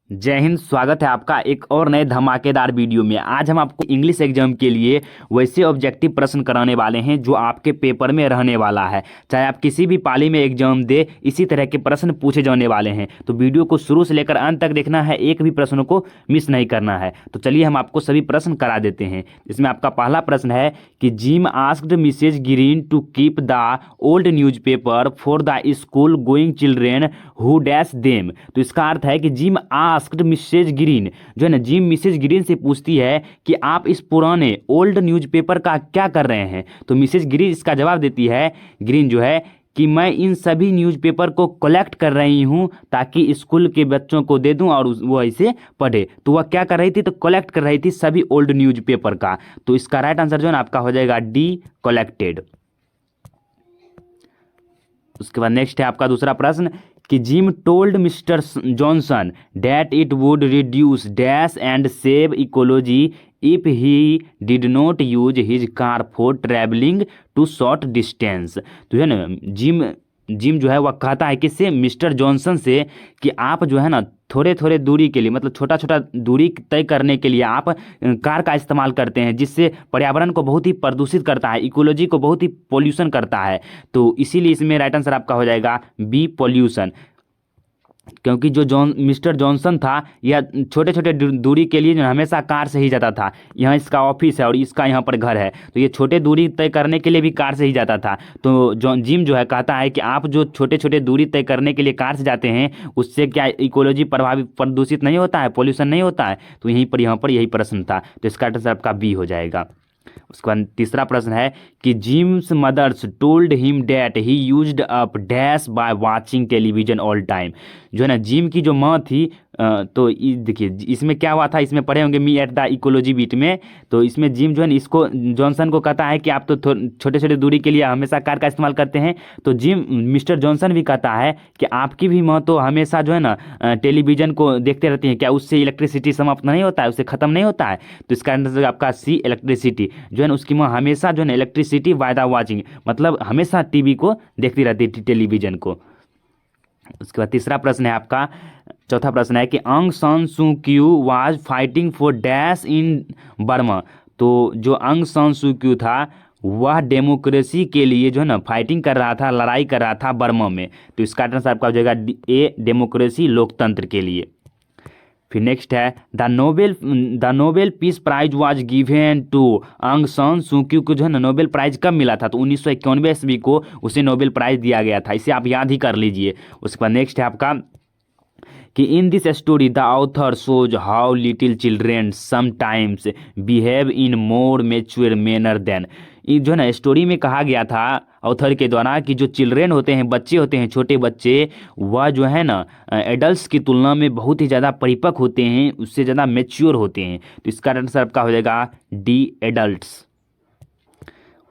जय हिंद। स्वागत है आपका एक और नए धमाकेदार वीडियो में। आज हम आपको इंग्लिश एग्जाम के लिए वैसे ऑब्जेक्टिव प्रश्न कराने वाले हैं जो आपके पेपर में रहने वाला है। चाहे आप किसी भी पाली में एग्जाम दे, इसी तरह के प्रश्न पूछे जाने वाले हैं। तो वीडियो को शुरू से लेकर अंत तक देखना है, एक भी प्रश्न को मिस नहीं करना है। तो चलिए हम आपको सभी प्रश्न करा देते हैं। इसमें आपका पहला प्रश्न है कि Jim asked Mrs Green to keep the old newspaper for the school going children who dash them. तो इसका अर्थ है कि जिम आस्क्ड मिसेज ग्रीन, जो है ना, जिम मिसेज ग्रीन से पूछती है कि आप इस पुराने ओल्ड न्यूज़पेपर का क्या कर रहे हैं। तो मिसेज ग्रीन इसका जवाब देती है, ग्रीन जो है, कि मैं इन सभी न्यूज़पेपर को कलेक्ट कर रही हूं ताकि स्कूल के बच्चों को दे दूं और वो इसे पढ़े। तो वह क्या कर रही थी? तो कलेक्ट कर रही थी सभी ओल्ड न्यूज़पेपर का। तो इसका राइट आंसर जो है ना आपका हो जाएगा डी, कलेक्टेड। उसके बाद नेक्स्ट है आपका दूसरा प्रश्न कि Jim told Mr Johnson that it would reduce dash and save ecology if he did not use his car for travelling to short distance. तो है ना, जिम जिम जो है वह कहता है किससे? मिस्टर जॉनसन से, कि आप जो है ना थोड़े थोड़े दूरी के लिए, मतलब छोटा छोटा दूरी तय करने के लिए आप कार का इस्तेमाल करते हैं, जिससे पर्यावरण को बहुत ही प्रदूषित करता है, इकोलॉजी को बहुत ही पोल्यूशन करता है। तो इसीलिए इसमें राइट आंसर आपका हो जाएगा बी, पोल्यूशन। क्योंकि जो मिस्टर जॉनसन था, यह छोटे छोटे दूरी के लिए जो हमेशा कार से ही जाता था। यहाँ इसका ऑफिस है और इसका यहाँ पर घर है, तो ये छोटे दूरी तय करने के लिए भी कार से ही जाता था। तो जिम जो है कहता है कि आप जो छोटे छोटे दूरी तय करने के लिए कार से जाते हैं, उससे क्या इकोलॉजी प्रभावित, प्रदूषित नहीं होता है, पोल्यूशन नहीं होता है। तो यहीं पर यहाँ पर यही प्रश्न था। तो इसका आंसर आपका बी हो जाएगा। उसके बाद तीसरा प्रश्न है कि Jim's mother's told him that he used up dash by watching television all time. जो है ना, जिम की जो माँ थी, तो देखिए इसमें क्या हुआ था, इसमें पढ़े होंगे me at the ecology beat में। तो इसमें जिम जो है ना, इसको जॉनसन को कहता है कि आप तो छोटे छोटे दूरी के लिए हमेशा कार का इस्तेमाल करते हैं। तो जिम मिस्टर जॉनसन भी कहता है कि आपकी भी माँ तो हमेशा जो है ना टेलीविजन को देखते रहती हैं, क्या उससे इलेक्ट्रिसिटी समाप्त नहीं होता है, उससे ख़त्म नहीं होता है? तो इसका आंसर आपका सी, इलेक्ट्रिसिटी। जो है ना, उसकी माँ हमेशा जो है ना इलेक्ट्रिसिटी बाय द वाचिंग, मतलब हमेशा टीवी को देखती रहती थी, टेलीविजन को। उसके बाद तीसरा प्रश्न है आपका, चौथा प्रश्न है कि Aung San Suu Kyi was fighting for dash in Burma. तो जो आंग सान सू क्यू था, वह डेमोक्रेसी के लिए जो है ना फाइटिंग कर रहा था, लड़ाई कर रहा था बर्मा में। तो इसका आंसर आपका हो जाएगा ए, डेमोक्रेसी, लोकतंत्र के लिए। फिर नेक्स्ट है the Nobel peace prize was given to Aung San Suu Q को जो है ना नोबेल प्राइज कब मिला था? तो 1991 ईस्वी को उसे नोबेल प्राइज दिया गया था। इसे आप याद ही कर लीजिए। उसके बाद नेक्स्ट है आपका कि in this story the author shows how little children sometimes behave in more mature manner than. ये जो है ना स्टोरी में कहा गया था ऑथर के द्वारा कि जो चिल्ड्रेन होते हैं, बच्चे होते हैं, छोटे बच्चे, वह जो है ना एडल्ट्स की तुलना में बहुत ही ज़्यादा परिपक्व होते हैं, उससे ज़्यादा मेच्योर होते हैं। तो इसका आंसर आपका हो जाएगा डी, एडल्ट्स।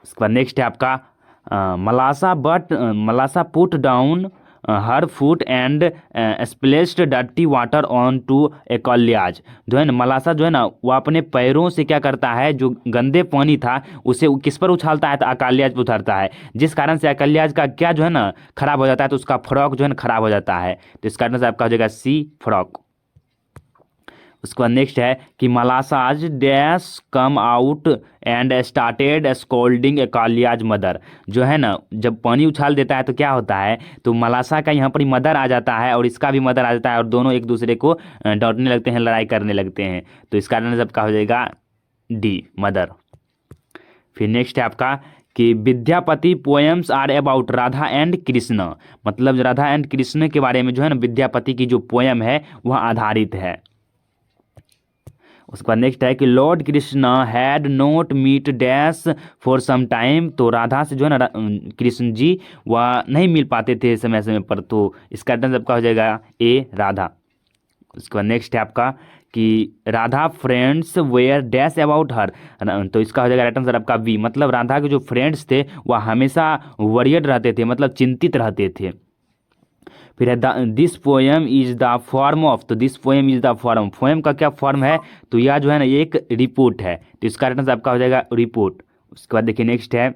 उसके बाद नेक्स्ट है आपका Malasa put down her foot and splashed dirty water on to Ekaliya's. जो है ना, मलासा जो है ना, वो अपने पैरों से क्या करता है, जो गंदे पानी था उसे किस पर उछालता है? तो अकल्याज पर उतरता है, जिस कारण से अकल्याज का क्या जो है ना खराब हो जाता है, तो उसका फ्रॉक जो है ना खराब हो जाता है। तो इसका आंसर आपका हो जाएगा सी, फ्रॉक। उसके बाद नेक्स्ट है कि Malasa's dash come out and started scolding Ekaliya's mother. जो है ना, जब पानी उछाल देता है तो क्या होता है? तो मलासा का यहाँ पर मदर आ जाता है और इसका भी मदर आ जाता है, और दोनों एक दूसरे को डांटने लगते हैं, लड़ाई करने लगते हैं। तो इसका आंसर आपका हो जाएगा डी, मदर। फिर नेक्स्ट है आपका कि Vidyapati poems are about Radha and Krishna. मतलब राधा एंड कृष्ण के बारे में जो है ना विद्यापति की जो पोएम है वह आधारित है। उसके बाद नेक्स्ट है कि lord Krishna had not meet dash for some time. तो राधा से जो है ना कृष्ण जी वह नहीं मिल पाते थे समय समय पर। तो इसका आंसर आपका हो जाएगा ए, राधा। उसके बाद नेक्स्ट है आपका कि Radha friends were dash about her. तो इसका हो जाएगा राइट आंसर आपका बी, मतलब राधा के जो फ्रेंड्स थे वह हमेशा वरियड रहते थे, मतलब चिंतित रहते थे। फिर है this poem is the form of. तो this poem is the form, poem का क्या फॉर्म है? तो यह जो है ना ये एक रिपोर्ट है। तो इसका आंसर आपका हो जाएगा रिपोर्ट। उसके बाद देखिए नेक्स्ट है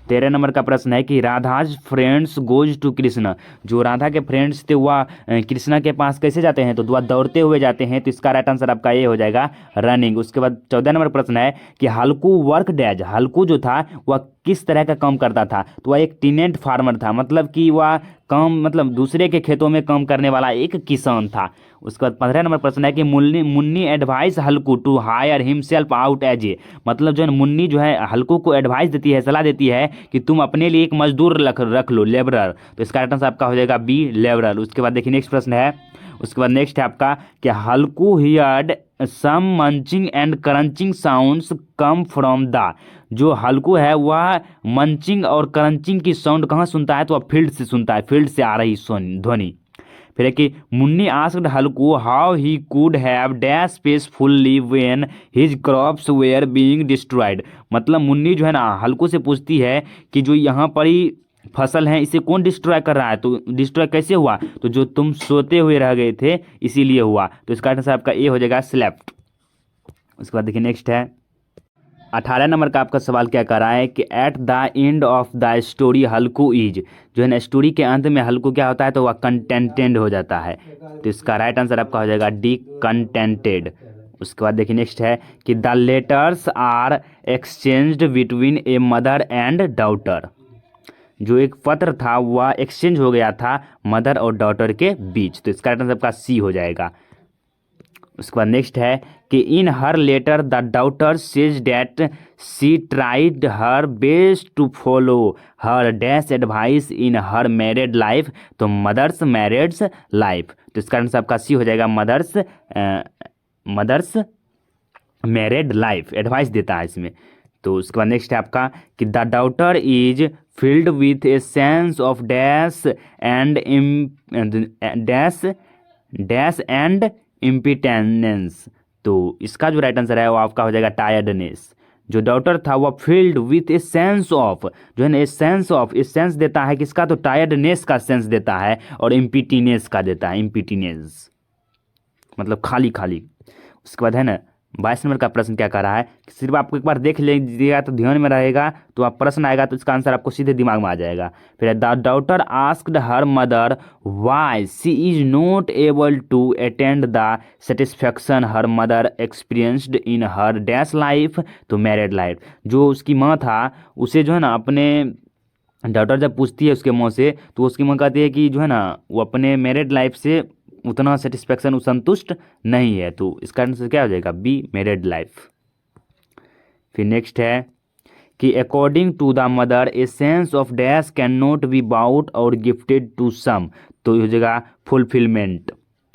13 नंबर का प्रश्न है कि Radha's friends goes to Krishna, जो राधा के फ्रेंड्स थे वह कृष्णा के पास कैसे जाते हैं, तो वह दौड़ते हुए जाते हैं, तो इसका राइट आंसर आपका ये हो जाएगा रनिंग। उसके बाद 14 नंबर प्रश्न है कि हल्कू वर्क डैज, हल्कू जो था वह किस तरह का काम करता था, तो वह एक टीनेंट फार्मर था, मतलब कि वह काम मतलब दूसरे के खेतों में काम करने वाला एक किसान था। उसके बाद 15 नंबर प्रश्न है कि Munni Munni advise Halku to hire himself out as a, मतलब जो है मुन्नी जो है हल्कू को एडवाइस देती है, सलाह देती है कि तुम अपने लिए एक मजदूर रख लो, लेबरर, तो इसका राइट आंसर आपका हो जाएगा बी लेबरर। उसके बाद देखिए नेक्स्ट प्रश्न है, उसके बाद नेक्स्ट है आपका कि Halku heard some munching and crunching sounds come from the, जो हल्कू है वह मंचिंग और क्रंचिंग की साउंड कहाँ सुनता है, तो वह फील्ड से सुनता है, फील्ड से आ रही ध्वनि। फिर है कि Munni asked Halku how he could have dash peacefully when his crops were being destroyed, मतलब मुन्नी जो है ना हल्कू से पूछती है कि जो यहाँ पर ही फसल है इसे कौन डिस्ट्रॉय कर रहा है, तो डिस्ट्रॉय कैसे हुआ, तो जो तुम सोते हुए रह गए थे इसीलिए हुआ, तो इसका आंसर आपका ए हो जाएगा स्लेप्ट। उसके बाद देखिए नेक्स्ट है 18 नंबर का आपका सवाल क्या कर रहा है कि at the end of the story Halku is, जो है ना स्टोरी के अंत में हल्कू क्या होता है, तो वह कंटेंटेड हो जाता है, तो इसका राइट आंसर आपका हो जाएगा डी कंटेंटेड। उसके बाद देखिए नेक्स्ट है कि the letters are exchanged between a mother and daughter, जो एक पत्र था वह एक्सचेंज हो गया था मदर और डॉटर के बीच, तो इसका राइट आंसर आपका सी हो जाएगा। उसके बाद नेक्स्ट है कि in her letter the daughter says that she tried her best to follow her dash advice in her married life, तो मदर्स मैरिड्स लाइफ, तो इसका आंसर आपका सी हो जाएगा मदर्स मैरिड लाइफ एडवाइस देता है इसमें। तो उसके बाद नेक्स्ट है आपका कि the daughter is filled with a sense of dash and dash and impatience, तो इसका जो राइट आंसर है वो आपका हो जाएगा टायर्डनेस। जो डॉटर था वह field with a sense of, जो है ना ए सेंस देता है किसका, तो टायर्डनेस का सेंस देता है, और इम्पिटीनेस का देता है, इम्पिटीनेस मतलब खाली खाली। उसके बाद है ना 22 नंबर का प्रश्न क्या कर रहा है कि सिर्फ आपको एक बार देख लीजिएगा तो ध्यान में रहेगा, तो आप प्रश्न आएगा तो इसका आंसर आपको सीधे दिमाग में आ जाएगा। फिर the daughter asked her mother why she is not able to attend the satisfaction her mother experienced in her dash life, तो मैरिड लाइफ, जो उसकी माँ था उसे जो है ना अपने डॉटर जब पूछती है उसके मुँह से, तो उसकी माँ कहती है कि जो है ना वो अपने मैरिड लाइफ से उतना सेटिस्फेक्शन संतुष्ट नहीं है, तो इसका आंसर क्या हो जाएगा बी मैरिड लाइफ। फिर नेक्स्ट है कि according to the mother a sense of dash can not be bought और गिफ्टेड टू सम, तो हो जाएगा फुलफिलमेंट,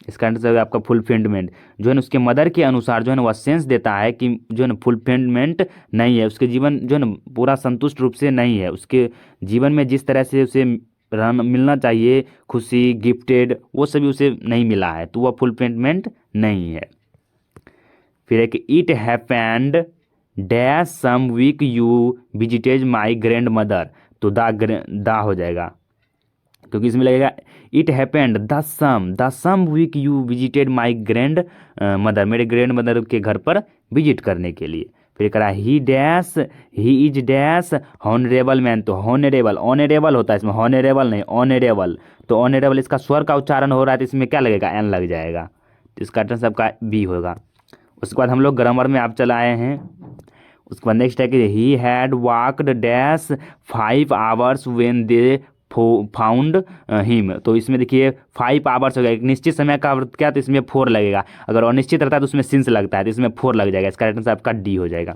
इसका आंसर आपका फुलफिलमेंट, जो है ना उसके मदर के अनुसार जो है ना वह सेंस देता है कि जो है ना फुलफिलमेंट नहीं है, उसके जीवन जो है ना पूरा संतुष्ट रूप से नहीं है, उसके जीवन में जिस तरह से उसे मिलना चाहिए खुशी गिफ्टेड वो सभी उसे नहीं मिला है, तो वह फुलफिलमेंट नहीं है। फिर है कि it happened dash some week you visited my grandmother, तो दा हो जाएगा, क्योंकि इसमें लगेगा it happened the some week you visited my grandmother, मेरे ग्रैंड मदर के घर पर विजिट करने के लिए। फिर करा he is dash honourable man, तो ऑनरेबल होता है इसमें, हॉनरेबल नहीं ऑनरेबल, तो ऑनरेबल इसका स्वर का उच्चारण हो रहा है तो इसमें क्या लगेगा एन लग जाएगा, तो इसका आंसर सबका बी होगा। उसके बाद हम लोग ग्रामर में आप चलाए हैं। उसके बाद नेक्स्ट है कि he had walked dash 5 hours when they found him, तो इसमें देखिए 5 आवर्स हो गया, एक निश्चित समय का क्या, तो इसमें 4 लगेगा, अगर अनिश्चित रहता है तो उसमें सिंस लगता है, तो इसमें 4 लग जाएगा, इसका आंसर आपका डी हो जाएगा।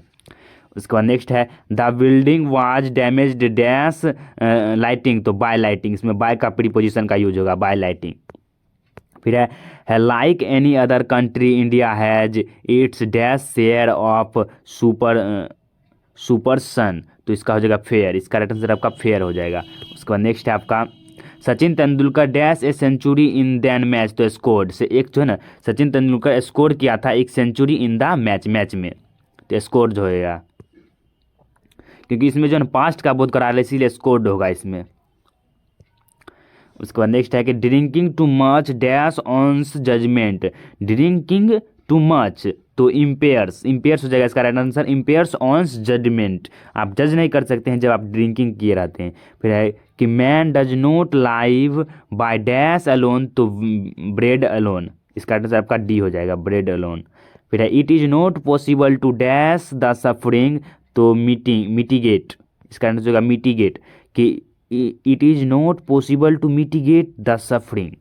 उसके बाद नेक्स्ट है the building was damaged dash lightning, तो बाय लाइटिंग, इसमें बाय का प्रीपोजिशन का यूज होगा, बाय लाइटिंग। फिर है like any other country India has its dash share of super sun, तो इसका हो जाएगा फेयर, इसका राइट आंसर आपका फेयर हो जाएगा। उसके बाद नेक्स्ट है आपका Sachin Tendulkar dash a century in than match, तो स्कोर्ड से एक जो है ना सचिन तेंदुलकर स्कोर किया था एक सेंचुरी इन द मैच में, तो स्कोर जो होएगा, क्योंकि इसमें जो है ना पास्ट का बोध करा रहा है इसीलिए स्कोर्ड होगा इसमें। उसके बाद नेक्स्ट है कि drinking too much dash one's judgement, drinking too much तो इम्पेयर्स हो जाएगा इसका right answer, impairs one's judgement, आप जज नहीं कर सकते हैं जब आप ड्रिंकिंग किए रहते हैं। फिर है कि man does not live by dash alone तो ब्रेड अलोन, इसका आंसर आपका डी हो जाएगा, ब्रेड अलोन। फिर है it is not possible to dash the suffering तो मिटिगेट, इसका आंसर होगा मिटिगेट, कि it is not possible to mitigate the suffering.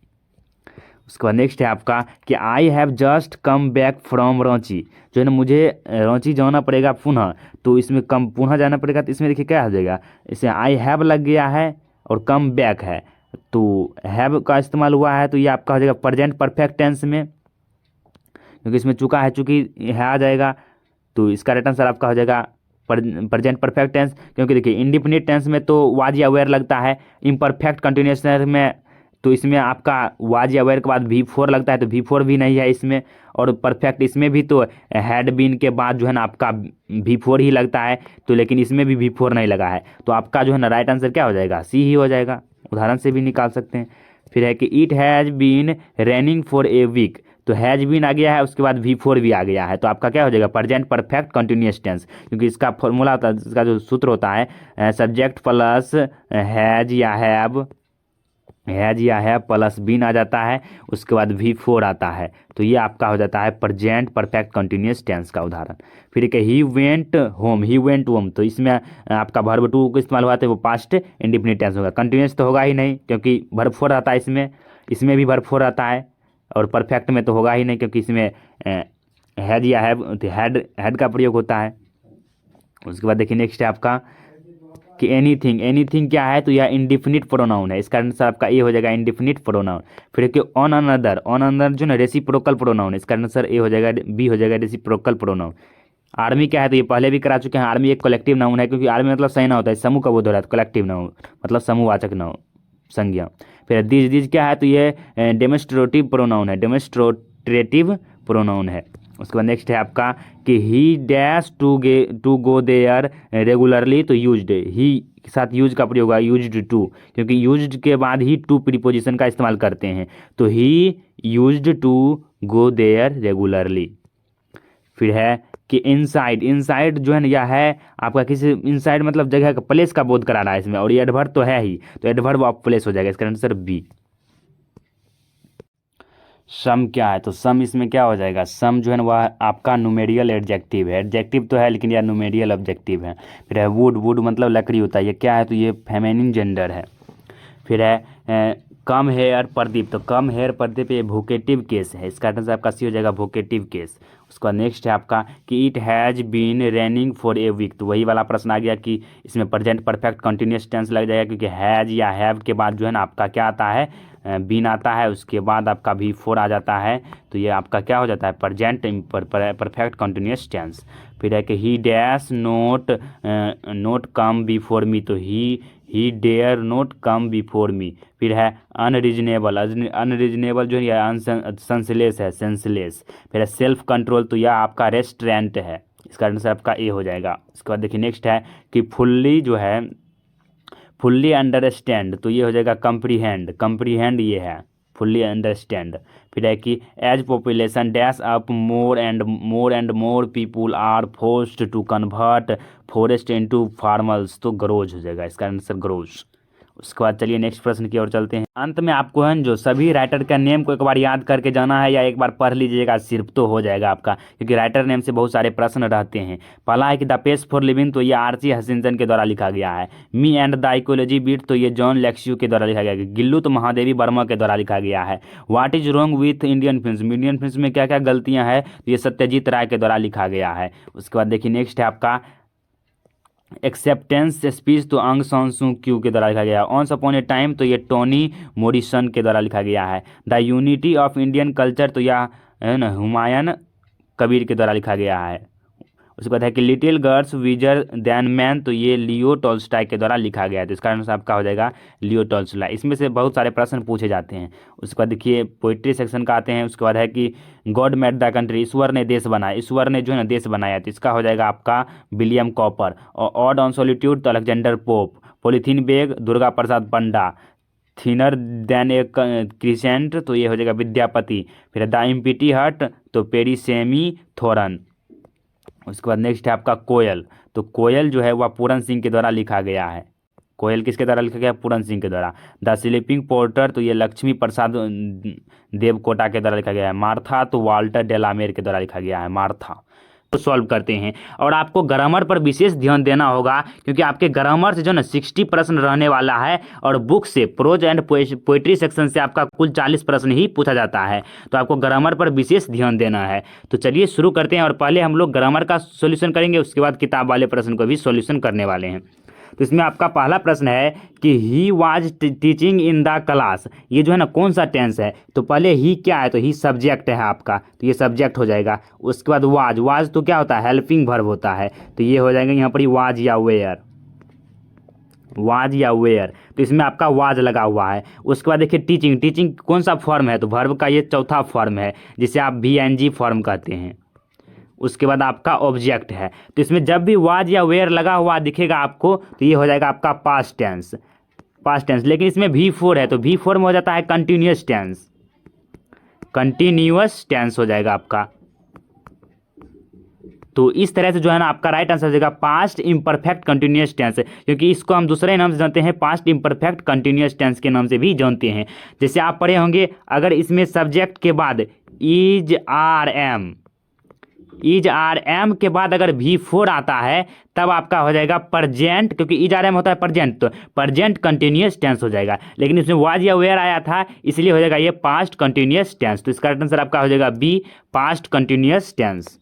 उसके बाद नेक्स्ट है आपका कि I have just come back from Ranchi, जो है ना मुझे रांची जाना पड़ेगा पुनः, तो इसमें कम पुनः जाना पड़ेगा, तो इसमें देखिए क्या हो जाएगा, इसमें आई हैव लग गया है और कम बैक है, तो हैव का इस्तेमाल हुआ है तो ये आपका हो जाएगा प्रेजेंट परफेक्ट टेंस में, क्योंकि इसमें चुका है चूंकि है आ जाएगा, तो इसका राइट आंसर आपका हो जाएगा प्रेजेंट परफेक्ट टेंस। क्योंकि देखिए इंडिफिनिट टेंस में तो वाज या वेयर लगता है, इम्परफेक्ट कंटिन्यूअस में तो इसमें आपका वाज या वेयर के बाद V4 लगता है, तो V4 भी नहीं है इसमें, और परफेक्ट इसमें भी तो हैड बीन के बाद जो है ना आपका V4 ही लगता है, तो लेकिन इसमें भी V4 नहीं लगा है, तो आपका जो है ना राइट आंसर क्या हो जाएगा, सी ही हो जाएगा, उदाहरण से भी निकाल सकते हैं। फिर है कि it has been raining for a week, तो हैज़ बीन आ गया है, उसके बाद V4 भी आ गया है, तो आपका क्या हो जाएगा प्रेजेंट परफेक्ट कंटिन्यूअस टेंस, क्योंकि इसका फॉर्मूला होता है, इसका जो सूत्र होता है सब्जेक्ट प्लस हैज या है प्लस बीन आ जाता है, उसके बाद V4 आता है, तो ये आपका हो जाता है प्रेजेंट परफेक्ट कंटिन्यूअस टेंस का उदाहरण। फिर एक ही वेंट होम, तो इसमें आपका वर्ब टू का इस्तेमाल हुआ था, वो पास्ट इंडिफिनिट टेंस होगा, कंटिन्यूअस तो होगा ही नहीं क्योंकि वर्ब फोर आता है इसमें भी वर्ब फोर आता है, और परफेक्ट में तो होगा ही नहीं क्योंकि इसमें हैज या हैड का प्रयोग होता है। उसके बाद देखिए नेक्स्ट है आपका कि एनीथिंग क्या है, तो यह इंडिफिनिट प्रोनाउन है, इसका आंसर आपका ए हो जाएगा इंडिफिनिट प्रोनाउन। फिर कि ऑन अनदर जो ना रेसिप्रोकल प्रोनाउन है, इसका आंसर ए हो जाएगा, बी हो जाएगा रेसिप्रोकल प्रोनाउन। आर्मी क्या है, तो ये पहले भी करा चुके हैं, आर्मी एक कलेक्टिव नाउन है, क्योंकि आर्मी मतलब सेना होता है, समूह का बोध हो रहा है, कलेक्टिव नाउन मतलब समूहवाचक नाउन संज्ञा। फिर दिस क्या है, तो ये डेमोस्ट्रेटिव प्रोनाउन है। उसके बाद नेक्स्ट है आपका कि he dash to go there regularly, तो यूज्ड, ही के साथ यूज का प्रयोग होगा, यूज्ड टू, क्योंकि यूज्ड के बाद ही टू प्रीपोजिशन का इस्तेमाल करते हैं, तो he used to go there regularly. फिर है कि इनसाइड जो है ना यह है आपका किसी इनसाइड मतलब जगह का प्लेस का बोध करा रहा है इसमें, और ये एडवर्ब तो है ही, तो एडवर्ब ऑफ प्लेस हो जाएगा, इसका आंसर बी। सम क्या है, तो सम इसमें क्या हो जाएगा, सम जो है ना वह आपका न्यूमेरियल एडजेक्टिव है, एडजेक्टिव तो है लेकिन यह न्यूमेरियल ऑब्जेक्टिव है। फिर है वुड मतलब लकड़ी होता है, ये क्या है, तो ये फेमिनिन जेंडर है। फिर है कम हेयर प्रदीप, तो कम हेयर प्रदीप ये वोकेटिव केस है, इसका आंसर आपका सी हो जाएगा वोकेटिव केस। उसका नेक्स्ट है आपका कि it has been raining for a week, तो वही वाला प्रश्न आ गया कि इसमें प्रेजेंट परफेक्ट कंटिन्यूअस टेंस लग जाएगा, क्योंकि हैज़ या हैव के बाद जो है ना आपका क्या आता है बीन आता है, उसके बाद आपका V4 आ जाता है, तो ये आपका क्या हो जाता है प्रेजेंट परफेक्ट कंटिन्यूअस टेंस। फिर है कि he dash not come before me, तो he dare not come before me. फिर है अनरीजनेबल जो है सेंसलेस। फिर है सेल्फ कंट्रोल, तो यह आपका रेस्टोरेंट है, इसका आंसर आपका ए हो जाएगा। इसके बाद देखिए नेक्स्ट है कि फुल्ली अंडरस्टैंड, तो ये हो जाएगा कंप्रीहेंड ये है फुल्ली अंडरस्टैंड। फिर है कि as population dash up more and more people are forced to convert forest into farmlands, तो ग्रोज हो जाएगा, इसका आंसर ग्रोज। उसके बाद चलिए नेक्स्ट प्रश्न की ओर चलते हैं। अंत में आपको है जो सभी राइटर का नेम को एक बार याद करके जाना है, या एक बार पढ़ लीजिएगा सिर्फ तो हो जाएगा आपका, क्योंकि राइटर नेम से बहुत सारे प्रश्न रहते हैं। पहला है कि द पेस फॉर लिविंग, तो ये आरसी हचिंसन के द्वारा लिखा गया है। Me and the ecology beat, तो ये जॉन लेक्स्यू के द्वारा लिखा गया है। गिल्लू तो महादेवी वर्मा के द्वारा लिखा गया है। What is wrong with Indian film में क्या क्या गलतियां हैं, तो ये सत्यजीत राय के द्वारा लिखा गया है। उसके बाद देखिए नेक्स्ट है आपका एक्सेप्टेंस स्पीच, तो अंग सान सू क्यू के द्वारा लिखा गया है। ऑन्स अपॉन ए टाइम, तो ये टोनी मोरिसन के द्वारा लिखा गया है। The unity of Indian culture, तो यह है ना हुमायूं कबीर के द्वारा लिखा गया है। उसके बाद है कि लिटिल गर्ल्स विजर दैन मैन, तो ये लियो टॉल्स्टॉय के द्वारा लिखा गया है, तो इसका आंसर आपका हो जाएगा लियो टॉल्स्टॉय। इसमें से बहुत सारे प्रश्न पूछे जाते हैं। उसके बाद देखिए पोइट्री सेक्शन का आते हैं। उसके बाद है कि गॉड मेड द कंट्री, ईश्वर ने देश बनाया, ईश्वर ने जो है ना देश बनाया, तो इसका हो जाएगा आपका विलियम कॉपर। और ऑड ऑन सॉलिट्यूड, तो Alexander Pope. Polythene bag, Durga Prasad Panda. Thinner than a crescent, तो ये हो जाएगा विद्यापति। फिर द इम्पिटी हट, तो पेरिसेमीथोरन। उसके बाद नेक्स्ट है आपका कोयल। तो कोयल जो है वह पूरन सिंह के द्वारा लिखा गया है। कोयल किसके द्वारा लिखा गया? पूरन सिंह के द्वारा। द स्लीपिंग पोर्टर तो ये लक्ष्मी प्रसाद देवकोटा के द्वारा लिखा गया है। मार्था तो वाल्टर डेलामेर के द्वारा लिखा गया है, मार्था। तो सॉल्व करते हैं और आपको ग्रामर पर विशेष ध्यान देना होगा क्योंकि आपके ग्रामर से जो ना 60 प्रश्न रहने वाला है और बुक से प्रोज एंड पोएट्री सेक्शन से आपका कुल 40 प्रश्न ही पूछा जाता है। तो आपको ग्रामर पर विशेष ध्यान देना है। तो चलिए शुरू करते हैं और पहले हम लोग ग्रामर का सॉल्यूशन करेंगे, उसके बाद किताब वाले प्रश्न को भी सॉल्यूशन करने वाले हैं। तो इसमें आपका पहला प्रश्न है कि he was teaching in the class. ये जो है ना कौन सा टेंस है? तो पहले ही क्या है? तो ही सब्जेक्ट है आपका, तो ये सब्जेक्ट हो जाएगा। उसके बाद वाज, वाज तो क्या होता है? हेल्पिंग वर्ब होता है, तो ये हो जाएगा यहाँ पर ही वाज या वेयर, वाज या वेयर। तो इसमें आपका वाज लगा हुआ है। उसके बाद देखिए टीचिंग, टीचिंग कौन सा फॉर्म है? तो वर्ब का ये चौथा फॉर्म है जिसे आप VNG फॉर्म कहते हैं। उसके बाद आपका ऑब्जेक्ट है, तो इसमें जब भी वाज या वेयर लगा हुआ दिखेगा आपको तो ये हो जाएगा आपका पास्ट टेंस, पास्ट टेंस। लेकिन इसमें V4 है तो V4 में हो जाता है कंटिन्यूअस टेंस, कंटिन्यूअस टेंस हो जाएगा आपका। तो इस तरह से जो है ना आपका राइट आंसर हो जाएगा पास्ट इम्परफेक्ट कंटिन्यूअस टेंस, क्योंकि इसको हम दूसरे नाम से जानते हैं, पास्ट इम्परफेक्ट कंटिन्यूअस टेंस के नाम से भी जानते हैं। जैसे आप पढ़े होंगे, अगर इसमें सब्जेक्ट के बाद इज आर एम के बाद अगर V4 आता है तब आपका हो जाएगा प्रजेंट, क्योंकि इज आर एम होता है प्रजेंट, तो प्रजेंट कंटिन्यूअस टेंस हो जाएगा। लेकिन इसमें वाज या वेयर आया था इसलिए हो जाएगा ये पास्ट कंटिन्यूअस टेंस। तो इसका आंसर आपका हो जाएगा B, पास्ट कंटिन्यूअस टेंस।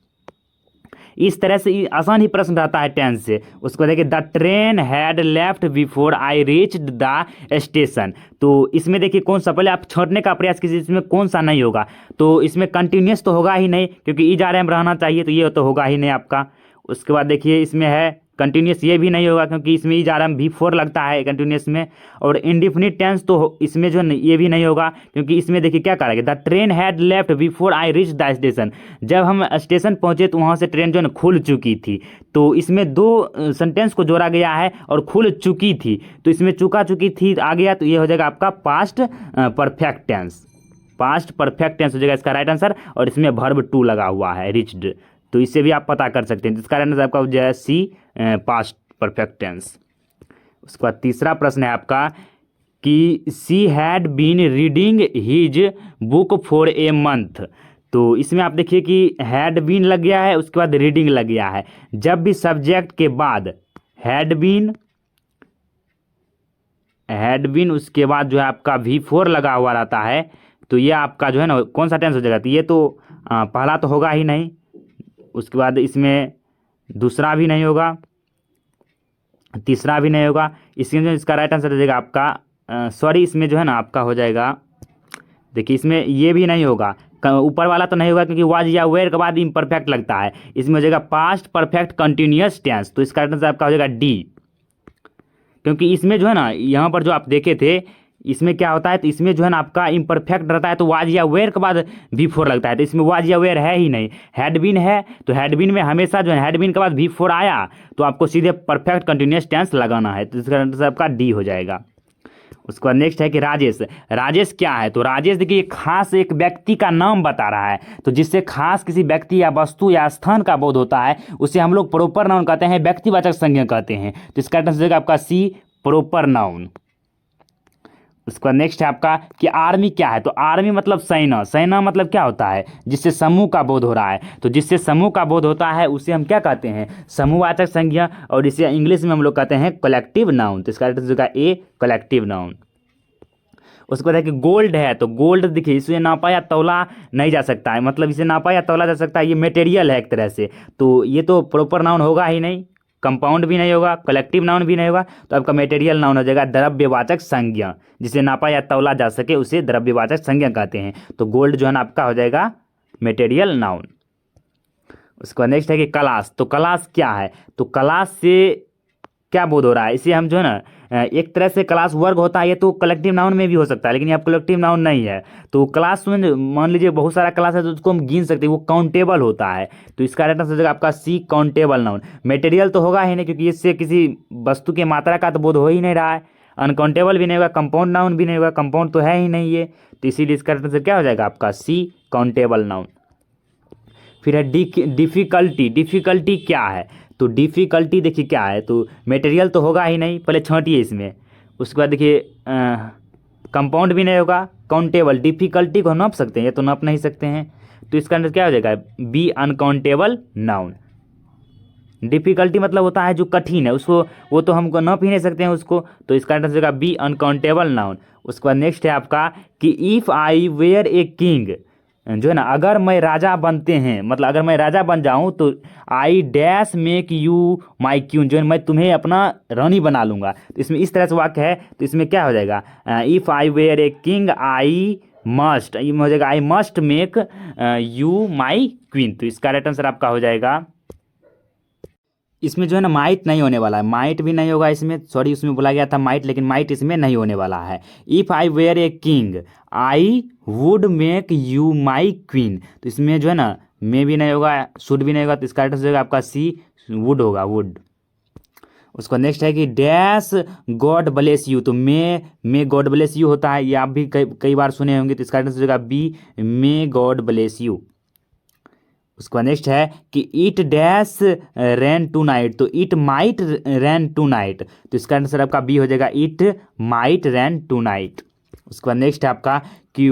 इस तरह से आसान ही प्रश्न रहता है टेंस से। उसको देखिए the train had left before I reached the station. तो इसमें देखिए कौन सा, पहले आप छोड़ने का प्रयास कीजिए, इसमें कौन सा नहीं होगा? तो इसमें कंटिन्यूअस तो होगा ही नहीं क्योंकि इज आर एम रहना चाहिए, तो ये तो होगा ही नहीं आपका। उसके बाद देखिए इसमें है कंटिन्यूस, ये भी नहीं होगा क्योंकि इसमें इज आर एम V4 लगता है कंटिन्यूस में। और इंडिफिनिट टेंस तो इसमें जो ये भी नहीं होगा क्योंकि इसमें देखिए क्या करेंगे, the train had left before I reach the station. जब हम स्टेशन पहुंचे तो वहाँ से ट्रेन जो है खुल चुकी थी। तो इसमें दो सेंटेंस को जोड़ा गया है और खुल चुकी थी, तो इसमें चुकी थी आ गया, तो ये हो जाएगा आपका past perfect tense, past perfect tense हो जाएगा इसका राइट आंसर। और इसमें वर्ब टू लगा हुआ है रिच्ड, तो इससे भी आप पता कर सकते हैं। इसका आंसर आपका हो जाएगा C, पास्ट परफेक्ट टेंस। उसके बाद तीसरा प्रश्न है आपका कि she had been reading his book for a month. तो इसमें आप देखिए कि हैड बीन लग गया है, उसके बाद रीडिंग लग गया है। जब भी सब्जेक्ट के बाद हैड बीन उसके बाद जो है आपका V4 लगा हुआ रहता है, तो ये आपका जो है ना कौन सा टेंस हो जाएगा? तो ये तो पहला तो होगा ही नहीं, उसके बाद इसमें दूसरा भी नहीं होगा, तीसरा भी नहीं होगा। इसमें जो इसका राइट आंसर हो जाएगा आपका सॉरी, इसमें जो है ना आपका हो जाएगा, देखिए इसमें ये भी नहीं होगा, ऊपर वाला तो नहीं होगा क्योंकि वाज या वेयर के बाद इम्परफेक्ट लगता है। इसमें हो जाएगा पास्ट परफेक्ट कंटिन्यूअस टेंस, तो इसका आंसर आपका हो जाएगा D, क्योंकि इसमें जो है ना यहाँ पर जो आप देखे थे इसमें क्या होता है, तो इसमें जो है ना आपका इम्परफेक्ट रहता है तो वाज या वेयर के बाद V4 लगता है, तो इसमें वाज या वेयर है ही नहीं, हैड बीन है। तो हैड बीन में हमेशा जो है हैड बीन के बाद V4 आया तो आपको सीधे परफेक्ट कंटिन्यूअस टेंस लगाना है, तो इसका आंसर आपका D हो जाएगा। उसके बाद नेक्स्ट है कि राजेश, राजेश क्या है? तो राजेश देखिए खास एक व्यक्ति का नाम बता रहा है, तो जिससे खास किसी व्यक्ति या वस्तु या स्थान का बोध होता है उसे हम लोग प्रोपर नाउन कहते हैं, व्यक्तिवाचक संज्ञा कहते हैं। तो इसका आंसर हो जाएगा आपका C, प्रोपर नाउन। उसके बाद नेक्स्ट है आपका कि आर्मी क्या है? तो आर्मी मतलब सेना, सेना मतलब क्या होता है? जिससे समूह का बोध हो रहा है, तो जिससे समूह का बोध होता है उसे हम क्या कहते हैं? समूहवाचक संज्ञा, और इसे इंग्लिश में हम लोग कहते हैं कलेक्टिव नाउन। तो इसका आंसर होगा A, कलेक्टिव नाउन। उसके बाद है कि गोल्ड है, तो गोल्ड देखिए इसे नापा या तौला नहीं जा सकता है, मतलब इसे नापा या तौला जा सकता है, ये मटेरियल है एक तरह से, तो ये तो प्रॉपर नाउन होगा ही नहीं, कंपाउंड भी नहीं होगा, कलेक्टिव नाउन भी नहीं होगा, तो आपका मटेरियल नाउन हो जाएगा द्रव्यवाचक संज्ञा, जिसे नापा या तौला जा सके उसे द्रव्यवाचक संज्ञा कहते हैं। तो गोल्ड जो है ना आपका हो जाएगा मटेरियल नाउन। उसके बाद नेक्स्ट है कि क्लास, तो क्लास क्या है? तो क्लास से क्या बोध हो रहा है? इसे हम जो है ना एक तरह से क्लास वर्ग होता है, ये तो कलेक्टिव नाउन में भी हो सकता है, लेकिन यहाँ कलेक्टिव नाउन नहीं है। तो क्लास में मान लीजिए बहुत सारा क्लास है तो उसको हम गिन सकते हैं, वो काउंटेबल होता है, तो इसका राइट आंसर हो जाएगा आपका C, काउंटेबल नाउन। मटेरियल तो होगा ही नहीं क्योंकि इससे किसी वस्तु के मात्रा का तो बोध हो ही नहीं रहा है, अनकाउंटेबल भी नहीं होगा, कंपाउंड नाउन भी नहीं होगा, कंपाउंड तो है ही नहीं ये, तो इसीलिए इसका आंसर क्या हो जाएगा आपका C, काउंटेबल नाउन। फिर है डिफ़िकल्टी। डिफ़िकल्टी क्या है? तो डिफ़िकल्टी देखिए क्या है, तो मटेरियल तो होगा ही नहीं, पहले छांटिए इसमें। उसके बाद देखिए कंपाउंड भी नहीं होगा, काउंटेबल। डिफ़िकल्टी को हम नाप सकते हैं? ये तो नाप नहीं सकते हैं, तो इसका आंसर क्या हो जाएगा? B uncountable noun. डिफ़िकल्टी मतलब होता है जो कठिन है, उसको वो तो हमको नाप ही नहीं सकते हैं उसको, तो इसका आंसर हो जाएगा बी अनकाउंटेबल नाउन। उसके बाद नेक्स्ट है आपका कि if I were a king, जो है ना, अगर मैं राजा बनते हैं, मतलब अगर मैं राजा बन जाऊं तो I dash make you my queen, जो है मैं तुम्हें अपना रानी बना लूंगा। तो इसमें इस तरह से वाक्य है, तो इसमें क्या हो जाएगा? If I were a king I must, ये हो जाएगा I must make you my queen. तो इसका राइट आंसर आपका हो जाएगा, इसमें जो है ना माइट नहीं होने वाला है, माइट भी नहीं होगा इसमें, सॉरी उसमें बोला गया था माइट, लेकिन माइट इसमें नहीं होने वाला है। If I were a king I would make you my queen, तो इसमें जो है ना मे भी नहीं होगा, शुड भी नहीं होगा, तो इसका आंसर होगा आपका सी, वुड होगा, वुड। उसका नेक्स्ट है कि डैश गॉड ब्लेस यू, तो मे गॉड ब्लेस यू होता है, ये आप भी कई कई बार सुने होंगे, तो इसका आंसर होगा B, may God bless you. उसका नेक्स्ट है कि it dash rain tonight, तो it might rain tonight, तो इसका आंसर आपका बी हो जाएगा, it might rain tonight. उसके बाद नेक्स्ट है आपका कि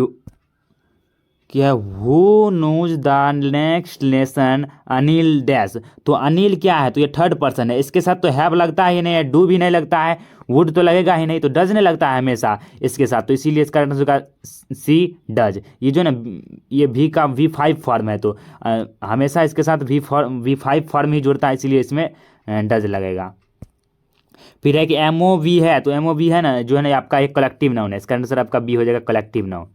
क्या, who knows the next lesson Anil dash, तो अनिल क्या है? तो ये थर्ड पर्सन है, इसके साथ तो हैव लगता ही नहीं है, डू भी नहीं लगता है, वुड तो लगेगा ही नहीं, तो डज नहीं लगता है हमेशा इसके साथ, तो इसीलिए इसका आंसर होगा सी, डज। ये जो है ना ये भी का V5 फॉर्म है, तो हमेशा इसके साथ V5 फॉर्म ही जुड़ता है, इसीलिए इसमें डज लगेगा। फिर है कि MOV है, तो MOV है ना जो है ना आपका एक कलेक्टिव नाउन है, इसका आंसर आपका बी हो जाएगा, कलेक्टिव नाउन।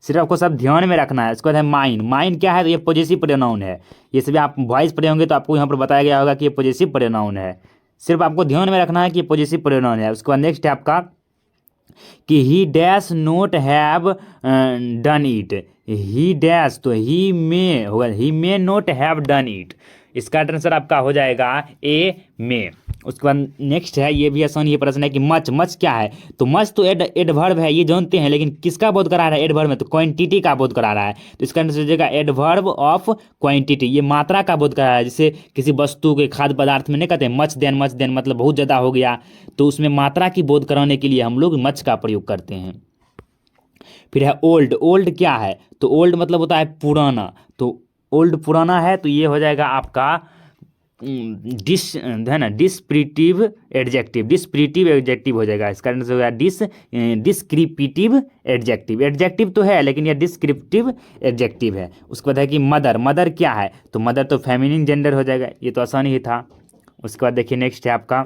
सिर्फ आपको सब ध्यान में रखना है। उसके बाद है माइन। माइन क्या है? तो ये पॉजेसिव प्रोनाउन है, ये सभी आप वॉइस पढ़े होंगे तो आपको यहाँ पर बताया गया होगा कि ये पॉजेसिव प्रोनाउन है, सिर्फ आपको ध्यान में रखना है कि ये पॉजेसिव प्रोनाउन है। उसके बाद नेक्स्ट है आपका कि he dash note have done it, he dash, तो ही मे होगा, ही मे नोट हैव डन इट, इसका आंसर आपका हो जाएगा ए, मे। उसके बाद नेक्स्ट है, ये भी आसान ये प्रश्न है कि मच। मच क्या है? तो मच तो एडवर्ब है, ये जानते हैं, लेकिन किसका बोध करा रहा है? एडवर्ब में, तो क्वांटिटी का बोध करा रहा है, तो इसका आंसर हो जाएगा एडवर्ब ऑफ क्वांटिटी, ये मात्रा का बोध करा रहा है। जैसे किसी वस्तु के खाद्य पदार्थ में नहीं कहते मच देन मतलब बहुत ज़्यादा हो गया, तो उसमें मात्रा की बोध कराने के लिए हम लोग मच का प्रयोग करते हैं। फिर है ओल्ड। ओल्ड क्या है? तो ओल्ड मतलब होता है पुराना, तो ओल्ड पुराना है, तो ये हो जाएगा आपका डिस है ना, डिस्क्रिप्टिव एडजेक्टिव, डिस्क्रिप्टिव एडजेक्टिव हो जाएगा, इसका आंसर होगा डिस्क्रिप्टिव एडजेक्टिव। एडजेक्टिव तो है लेकिन ये डिस्क्रिप्टिव एडजेक्टिव है। उसके बाद है कि मदर। मदर क्या है? तो मदर तो फेमिनिन जेंडर हो जाएगा, ये तो आसान ही था। उसके बाद देखिए नेक्स्ट है आपका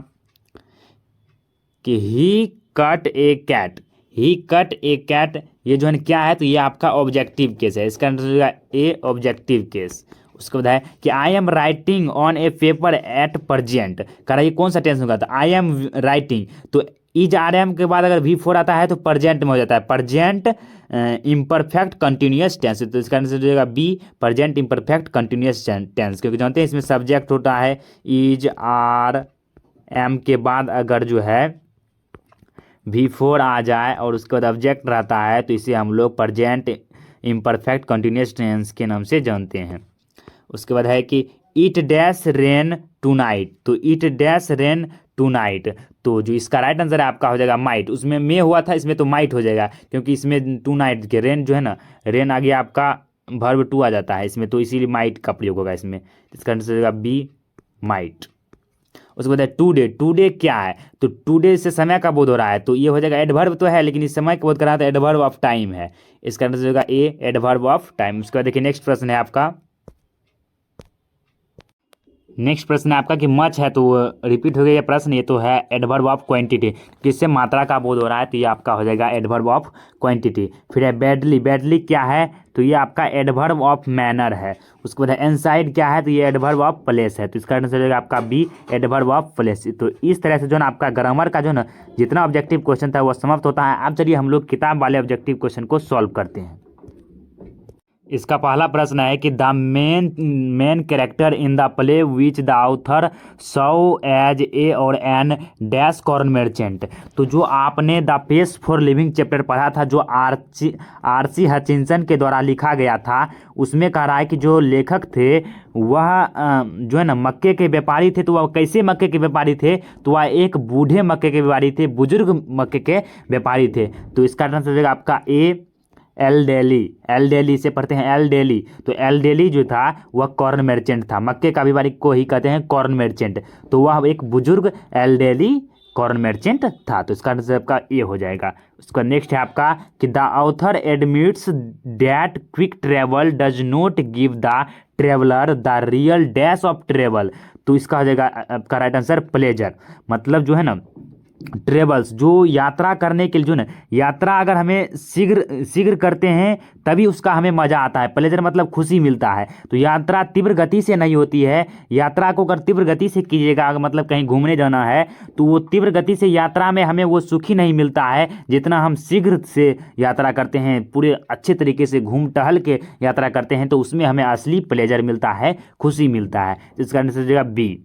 कि ही कट ए कैट। ही कट ए कैट, ये जो है क्या है? तो ये आपका ऑब्जेक्टिव केस है, इसका आंसर होगा ए, ऑब्जेक्टिव केस। उसके बाद है कि I am writing on A paper at present, कह रहा है ये कौन सा टेंस होगा? तो आई एम राइटिंग, तो इज आर एम के बाद अगर V4 आता है तो प्रजेंट में हो जाता है, प्रजेंट इम्परफेक्ट कंटिन्यूस टेंस, तो इसका आंसर हो जाएगा B, present imperfect continuous tense, क्योंकि जानते हैं इसमें सब्जेक्ट होता है, इज आर एम के बाद अगर जो है V4 आ जाए और उसके बाद ऑब्जेक्ट रहता है तो इसे हम लोग प्रजेंट इम्परफेक्ट कंटिन्यूस टेंस के नाम से जानते हैं। उसके बाद है कि it dash rain tonight, तो it dash rain tonight, तो जो इसका राइट आंसर है आपका हो जाएगा माइट। उसमें मे हुआ था, इसमें तो माइट हो जाएगा, क्योंकि इसमें टू नाइट के रेन जो है ना, रेन आगे आपका वर्ब टू आ जाता है इसमें, तो इसीलिए माइट का प्रयोग होगा इसमें, इसका आंसर हो जाएगा बी, माइट। उसके बाद है टू डे। टू डे क्या है? तो टू डे से समय का बोध हो रहा है, तो ये हो जाएगा एडवर्ब तो है लेकिन इस समय का बोध कर रहा है, तो एडवर्ब ऑफ टाइम है, इसका आंसर होगा ए, एडवर्ब ऑफ टाइम। उसके बाद देखिए नेक्स्ट प्रश्न है आपका, नेक्स्ट प्रश्न है आपका कि मच है, तो रिपीट हो गया ये प्रश्न, ये तो है एडवर्ब ऑफ क्वांटिटी, किससे मात्रा का बोध हो रहा है, तो ये आपका हो जाएगा एडवर्ब ऑफ क्वांटिटी। फिर है बैडली। बैडली क्या है? तो ये आपका एडवर्ब ऑफ मैनर है। उसके बाद है इनसाइड क्या है? तो ये एडवर्ब ऑफ प्लेस है, तो इसका आंसर हो जाएगा आपका बी, एडवर्ब ऑफ प्लेस। तो इस तरह से जो ना आपका ग्रामर का जो ना जितना ऑब्जेक्टिव क्वेश्चन था वो समाप्त होता है। अब चलिए हम लोग किताब वाले ऑब्जेक्टिव क्वेश्चन को सॉल्व करते हैं। इसका पहला प्रश्न है कि the main character in the play which the author saw as a और एन डैश कॉर्न मर्चेंट। तो जो आपने the pace for living chapter पढ़ा था, जो आरसी हचिंसन के द्वारा लिखा गया था, उसमें कह रहा है कि जो लेखक थे वह जो है ना मक्के के व्यापारी थे। तो वह कैसे मक्के के व्यापारी थे? तो वह एक बूढ़े मक्के के व्यापारी थे, बुजुर्ग मक्के के व्यापारी थे। तो इसका आंसर हो जाएगा आपका ए, एल डेली से पढ़ते हैं एल डेली। तो एल डेली जो था वह कॉर्न मर्चेंट था, मक्के का व्यापारी को ही कहते हैं कॉर्न मर्चेंट। तो वह एक बुजुर्ग एल डेली कॉर्न मर्चेंट था। तो इसका आंसर आपका ए हो जाएगा। उसका नेक्स्ट है आपका कि the author admits that quick travel does not give the traveller the real dash of travel. तो इसका हो जाएगा आपका राइट आंसर प्लेजर। मतलब जो है ना ट्रेवल्स, जो यात्रा करने के लिए, जो ना यात्रा अगर हमें शीघ्र करते हैं तभी उसका हमें मज़ा आता है। प्लेजर मतलब खुशी मिलता है। तो यात्रा तीव्र गति से नहीं होती है। यात्रा को अगर तीव्र गति से कीजिएगा, अगर मतलब कहीं घूमने जाना है, तो वो तीव्र गति से यात्रा में हमें वो सुखी नहीं मिलता है जितना हम शीघ्र से यात्रा करते हैं, पूरे अच्छे तरीके से घूम टहल के यात्रा करते हैं, तो उसमें हमें असली प्लेजर मिलता है, खुशी मिलता है। इसका आंसर हो जाएगा बी।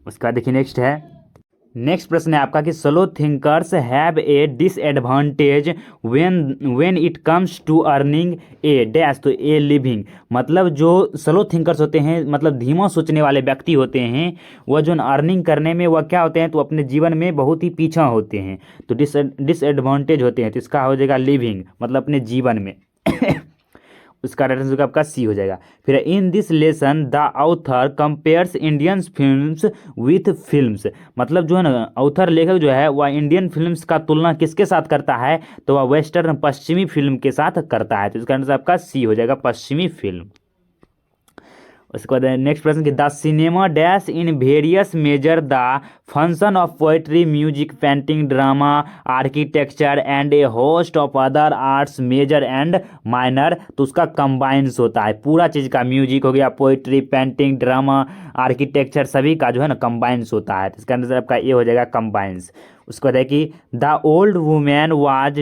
उसका देखिए नेक्स्ट प्रश्न है आपका कि slow thinkers have a disadvantage when it comes to earning a dash. तो ए लिविंग, मतलब जो स्लो थिंकर्स होते हैं, मतलब धीमा सोचने वाले व्यक्ति होते हैं, वह जो अर्निंग करने में वह क्या होते हैं, तो अपने जीवन में बहुत ही पीछा होते हैं। तो डिसएडवांटेज होते हैं। तो इसका हो जाएगा लिविंग, मतलब अपने जीवन में। उसका आंसर आपका सी हो जाएगा। फिर in this lesson the author compares Indian films with films. मतलब जो है ना ऑथर लेखक जो है वह इंडियन फिल्म्स का तुलना किसके साथ करता है? तो वह वेस्टर्न पश्चिमी फिल्म के साथ करता है। तो इसका आंसर आपका सी हो जाएगा, पश्चिमी फिल्म। उसके बाद नेक्स्ट प्रश्न कि the cinema dash in various major the function of poetry, music, painting, drama, architecture and a host of other arts major and minor. तो उसका कंबाइंस होता है, पूरा चीज़ का, म्यूजिक हो गया, पोएट्री, पेंटिंग, ड्रामा, आर्किटेक्चर, सभी का जो है ना कंबाइंस होता है। तो इसका आंसर आपका ये हो जाएगा कंबाइंस। उसके बाद है कि the old women was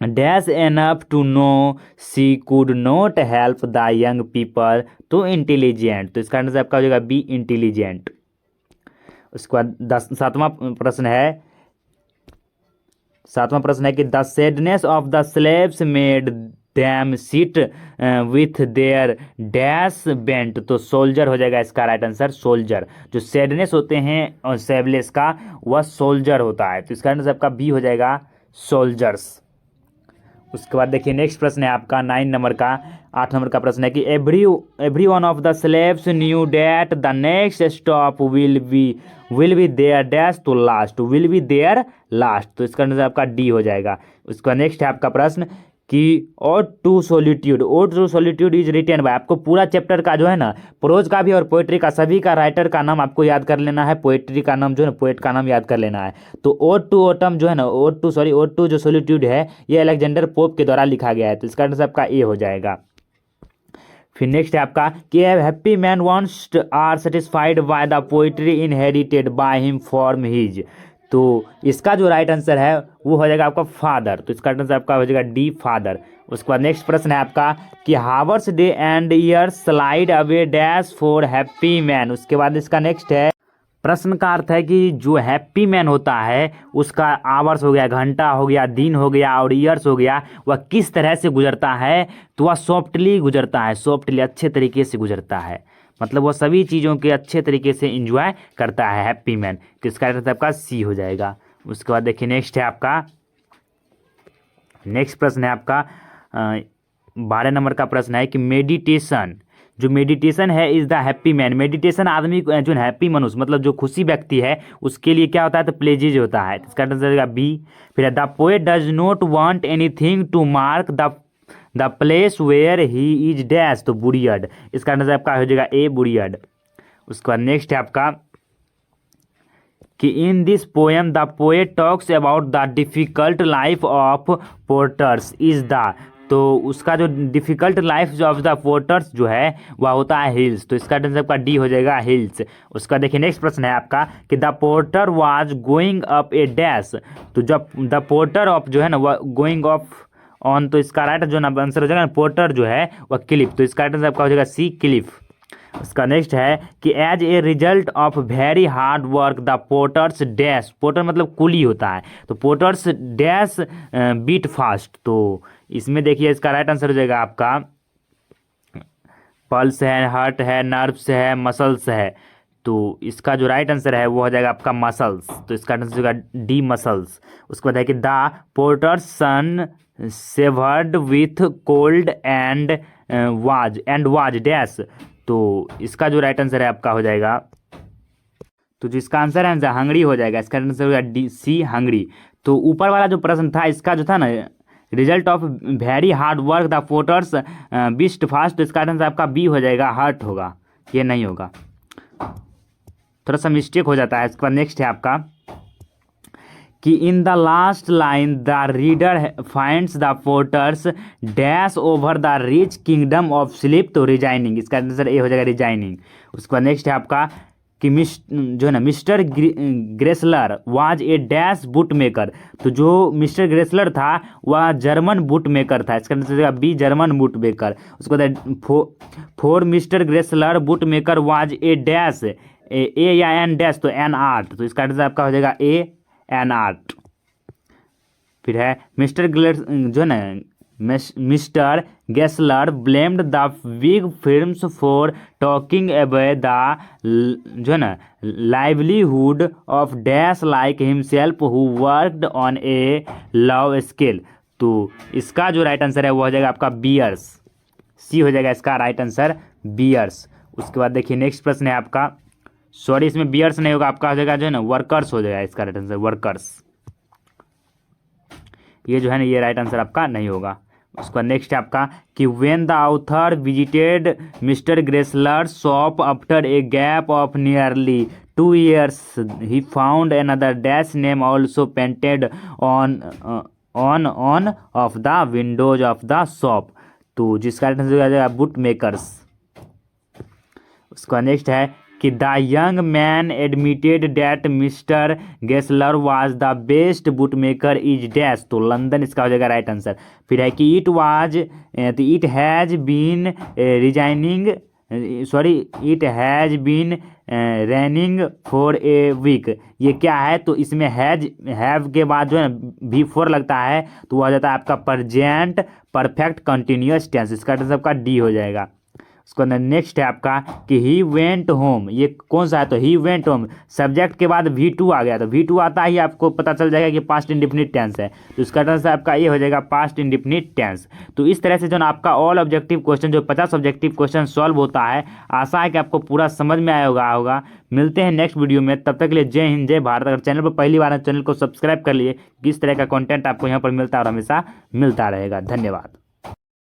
dash enough to know she could not help the young people to intelligent. तो इसका आंसर आपका हो जाएगा बी, इंटेलिजेंट। उसके बाद सातवां प्रश्न है कि the sadness of the slaves made them sit with their dash bent. तो सोल्जर हो जाएगा इसका राइट आंसर, सोल्जर। जो सैडनेस होते हैं और सेवलेस का, वह सोल्जर होता है। तो इसका आंसर आपका बी हो जाएगा, सोल्जर्स। उसके बाद देखिए नेक्स्ट प्रश्न है आपका 8 नंबर का प्रश्न है कि every one of the slaves knew that the next stop will be their dash to last, will be their last. तो इसका आंसर आपका डी हो जाएगा। उसका नेक्स्ट है आपका प्रश्न कि ode to solitude is written by. आपको पूरा चैप्टर का जो है ना, प्रोज का भी और पोएट्री का, सभी का राइटर का नाम आपको याद कर लेना है, पोएट्री का नाम जो है ना, पोएट का नाम याद कर लेना है। तो ओड टू ऑटम जो है ना, ओड टू जो सॉलिट्यूड है, ये अलेक्जेंडर पोप के द्वारा लिखा गया है। तो इसका आंसर आपका ए हो जाएगा। फिर नेक्स्ट है आपका कि happy man once are satisfied by the poetry inherited by him from his. तो इसका जो राइट आंसर है वो हो जाएगा आपका फादर। तो इसका आंसर आपका हो जाएगा डी, फादर। उसके बाद नेक्स्ट प्रश्न है आपका कि hours day and years slide away dash for happy man. उसके बाद इसका नेक्स्ट है, प्रश्न का अर्थ है कि जो हैप्पी मैन होता है उसका आवर्स हो गया, घंटा हो गया, दिन हो गया और ईयर्स हो गया, वह किस तरह से गुजरता है? तो वह सॉफ्टली गुजरता है, सॉफ्टली, अच्छे तरीके से गुजरता है। मतलब वह सभी चीज़ों के अच्छे तरीके से एंजॉय करता है हैप्पी मैन। तो इसका अर्थ आपका सी हो जाएगा। उसके बाद देखिए नेक्स्ट प्रश्न है आपका 12 नंबर का प्रश्न है कि मेडिटेशन, जो मेडिटेशन है is the happy man. Meditation आदमी जो हैप्पी मनुष्य, मतलब जो खुशी व्यक्ति है, उसके लिए क्या होता है? तो प्लेजेज होता है। इसका आंसर बी। फिर the poet does not want anything to mark the place where he is dash. तो बुरियड। इसका आंसर आपका हो जाएगा ए, बुरियड। उसके बाद नेक्स्ट है आपका कि in this poem the poet talks about the difficult life of porters is the. तो उसका जो difficult life of the porters जो है वह होता है हिल्स। तो इसका आंसर आपका डी हो जाएगा, हिल्स। उसका देखिए नेक्स्ट प्रश्न है आपका कि the porter was going up A dash. तो जब द पोर्टर ऑफ जो है ना, वह गोइंग ऑन, तो इसका राइट जो ना आंसर हो जाएगा ना, पोर्टर जो है वह क्लिफ, तो इसका राइट आंसर आपका हो जाएगा सी, क्लिफ। उसका नेक्स्ट है कि as a result of very hard work the porters dash, porter मतलब कुली होता है, तो पोर्टर्स डैश बीट फास्ट, तो इसमें देखिए इसका राइट आंसर हो जाएगा आपका पल्स है, हार्ट है, नर्व्स है, मसल्स है, तो इसका जो राइट आंसर है वो हो जाएगा आपका मसल्स, तो इसका आंसर होगा डी, मसल्स। उसके बाद है कि the porters son shivered with cold and was dash, तो इसका जो राइट आंसर है आपका हो जाएगा, तो जिसका आंसर है हंगरी हो जाएगा, इसका आंसर होगा डी, सी, हंगरी। तो ऊपर वाला जो प्रश्न था इसका जो था ना, result of very hard work the porters breathed fast, तो इसका आंसर आपका बी हो जाएगा, हार्ट होगा, ये नहीं होगा, थोड़ा सा मिस्टेक हो जाता है। इसके बाद नेक्स्ट है आपका कि in the last line the reader finds the porters dash over the rich kingdom of sleep, तो रिजाइनिंग, इसका आंसर ए हो जाएगा, रिजाइनिंग। उसके बाद नेक्स्ट है आपका कि जो है ना mister Grassler was a dash boot maker, तो जो मिस्टर ग्रेसलर था वह जर्मन बुट मेकर था, इसका answer B, German boot maker. उसके बाद for mister Grassler boot maker was a dash, a या एन डैश, तो एन आर्ट, तो इसका आंसर आपका हो जाएगा ए, एन आर्ट। फिर है मिस्टर जो है ना mister Gessler blamed the big films for talking away the जो है ना livelihood of dash like himself who worked on A love scale, तो इसका जो राइट आंसर है वो हो जाएगा आपका बियर्स, सी हो जाएगा इसका राइट आंसर, बियर्स। उसके बाद देखिए नेक्स्ट प्रश्न है आपका, सॉरी इसमें बियर्स नहीं होगा, आपका हो जाएगा जो है ना वर्कर्स हो जाएगा, इसका राइट आंसर वर्कर्स, ये जो है ना ये राइट आंसर आपका नहीं होगा। उसका नेक्स्ट है आपका कि when the author visited mister Grassler shop after a gap of nearly 2 years he found another dash name also painted on of the windows of the shop, तो जिसका राइट आंसर हो जाएगा बुट मेकर्स। उसका next है कि the young man admitted that Mr Gessler was the best boot maker is dash, तो London इसका हो जाएगा राइट आंसर। फिर है कि it has been resigning, sorry it has been running for a week, ये क्या है, तो इसमें हैव के बाद जो है ना V4 लगता है, तो वह हो जाता है आपका प्रेजेंट परफेक्ट कंटिन्यूअस टेंस, इसका आंसर आपका डी हो जाएगा। उसको नेक्स्ट है आपका कि ही वेंट होम, ये कौन सा है, तो ही वेंट होम, सब्जेक्ट के बाद V2 आ गया, तो V2 आता ही आपको पता चल जाएगा कि पास्ट इंडेफिनिट टेंस है, तो इसका आंसर आपका ये हो जाएगा पास्ट इंडेफिनिट टेंस। तो इस तरह से जो ना आपका ऑल ऑब्जेक्टिव क्वेश्चन जो 50 ऑब्जेक्टिव क्वेश्चन सॉल्व होता है, आशा है कि आपको पूरा समझ में आया होगा। मिलते हैं नेक्स्ट वीडियो में, तब तक के लिए जय हिंद, जय भारत। अगर चैनल पर पहली बार है चैनल को सब्सक्राइब कर लिए, किस तरह का कंटेंट आपको यहाँ पर मिलता है और हमेशा मिलता रहेगा। धन्यवाद।